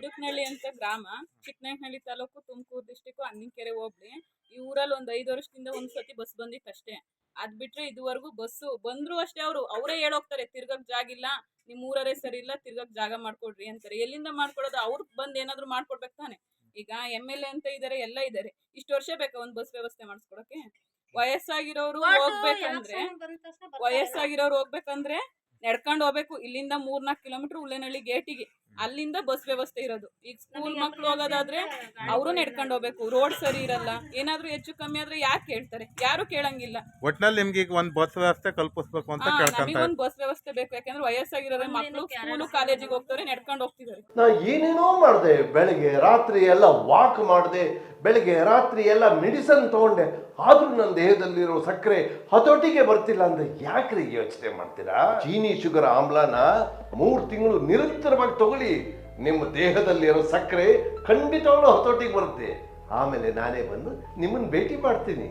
ಬಿಡುಕ್ನಳ್ಳಿ ಅಂತ ಗ್ರಾಮ, ಚಿಕ್ಕನಾಯಕನಹಳ್ಳಿ ತಾಲೂಕು, ತುಮಕೂರು ಡಿಸ್ಟಿಕ್, ಅನ್ನಿಕೆರೆ ಹೋಬ್ಳಿ. ಈ ಊರಲ್ಲಿ ಒಂದು 5 ವರ್ಷದಿಂದ ಒಂದ್ಸತಿ ಬಸ್ ಬಂದಿತ್ತು ಅಷ್ಟೇ. ಅದ್ ಬಿಟ್ರೆ ಇದುವರೆಗೂ ಬಸ್ಸು ಬಂದ್ರು ಅಷ್ಟೇ ಅವರೇ ಹೇಳೋಗ್ತಾರೆ, ತಿರ್ಗಕ್ ಜಾಗ ಇಲ್ಲ, ನಿಮ್ ಊರರೇ ಸರಿ ಇಲ್ಲ, ತಿರ್ಗಕ್ ಜಾಗ ಮಾಡ್ಕೊಡ್ರಿ ಅಂತಾರೆ. ಎಲ್ಲಿಂದ ಮಾಡ್ಕೊಡೋದು? ಅವ್ರು ಬಂದ್ ಏನಾದ್ರು ಮಾಡ್ಕೊಡ್ಬೇಕು ತಾನೆ. ಈಗ MLA ಅಂತ ಇದಾರೆ, ಎಲ್ಲ ಇದಾರೆ, ಇಷ್ಟು ವರ್ಷ ಬೇಕಾ ಒಂದ್ ಬಸ್ ವ್ಯವಸ್ಥೆ ಮಾಡಿಸ್ಕೊಡಕ್ಕೆ? ವಯಸ್ಸಾಗಿರೋರು ಹೋಗ್ಬೇಕಂದ್ರೆ ನಡ್ಕೊಂಡು ಹೋಗ್ಬೇಕು. ಇಲ್ಲಿಂದ 3-4 ಕಿಲೋಮೀಟರ್ ಉಲ್ಲೇನಹಳ್ಳಿ ಗೇಟಿಗೆ, ಅಲ್ಲಿಂದ ಬಸ್ ವ್ಯವಸ್ಥೆ ಇರೋದು. ಈಗ ಸ್ಕೂಲ್ ಮಕ್ಳು ಹೋಗೋದಾದ್ರೆ ಅವರು ನಡ್ಕೊಂಡು ಹೋಗ್ಬೇಕು, ರೋಡ್ ಸರಿ ಇರಲ್ಲ. ಏನಾದ್ರೂ ಹೆಚ್ಚು ಕಮ್ಮಿ ಆದ್ರೆ ಯಾಕೆ ಕೇಳ್ತಾರೆ? ಯಾರು ಕೇಳಂಗಿಲ್ಲ. ಒಟ್ನಲ್ಲಿ ನಿಮ್ಗೆ ಈಗ ಒಂದ್ ಬಸ್ ವ್ಯವಸ್ಥೆ ಕಲ್ಪಿಸ್ಬೇಕು ಅಂತ ನಮಗೆ ಒಂದ್ ಬಸ್ ವ್ಯವಸ್ಥೆ ಬೇಕು. ಯಾಕಂದ್ರೆ ವಯಸ್ಸಾಗಿರೋರೆ ಮಕ್ಳು ಸ್ಕೂಲು ಕಾಲೇಜಿಗೆ ಹೋಗ್ತಾರೆ, ನಡ್ಕೊಂಡು ಹೋಗ್ತಿದ್ದಾರೆ. ನಾ ಏನೇನೋ ಮಾಡಿದೆ, ಬೆಳಗ್ಗೆ ರಾತ್ರಿ ಎಲ್ಲ ವಾಕ್ ಮಾಡಿದೆ, ಬೆಳಗ್ಗೆ ರಾತ್ರಿ ಎಲ್ಲ ಮೆಡಿಸನ್ ತಗೊಂಡೆ, ಆದ್ರೂ ನನ್ನ ದೇಹದಲ್ಲಿರೋ ಸಕ್ಕರೆ ಹತೋಟಿಗೆ ಬರ್ತಿಲ್ಲ ಅಂದ್ರೆ ಯಾಕ್ರಿ ಯೋಚನೆ ಮಾಡ್ತೀರಾ? ಚೀನಿ ಶುಗರ್ ಆಮ್ಲನ 3 ತಿಂಗಳು ನಿರಂತರವಾಗಿ ತಗೊಳ್ಳಿ, ನಿಮ್ಮ ದೇಹದಲ್ಲಿರೋ ಸಕ್ಕರೆ ಖಂಡಿತವಾಗ್ಲೂ ಹತೋಟಿಗೆ ಬರುತ್ತೆ. ಆಮೇಲೆ ನಾನೇ ಬಂದು ನಿಮ್ಮನ್ನು ಭೇಟಿ ಮಾಡ್ತೀನಿ.